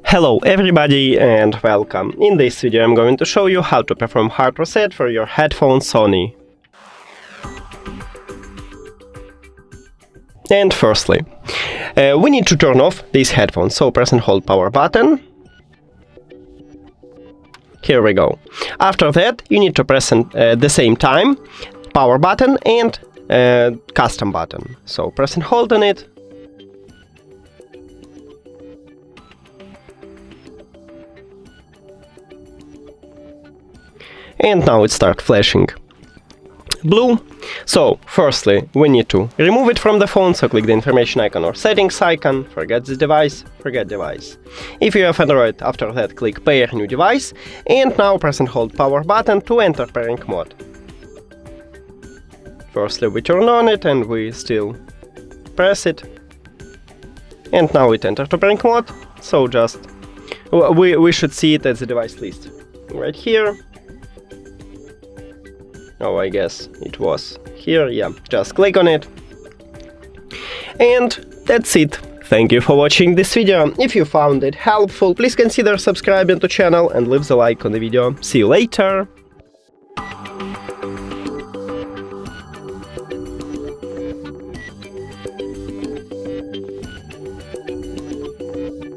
Hello everybody and welcome. In this video I'm going to show you how to perform hard reset for your headphones Sony. And firstly, we need to turn off these headphones, so press and hold power button. Here we go. After that you need to press at the same time power button and custom button. So press and hold on it. And now it starts flashing blue. So firstly we need to remove it from the phone, so click the information icon or settings icon, forget this device, forget device. If you have Android, after that click pair new device, and now press and hold power button to enter pairing mode. Firstly we turn on it and we still press it, and now it entered to pairing mode, so just we should see it as the device list right here. Oh, I guess it was here, yeah, just click on it. And that's it. Thank you for watching this video. If you found it helpful, please consider subscribing to the channel and leave the like on the video. See you later!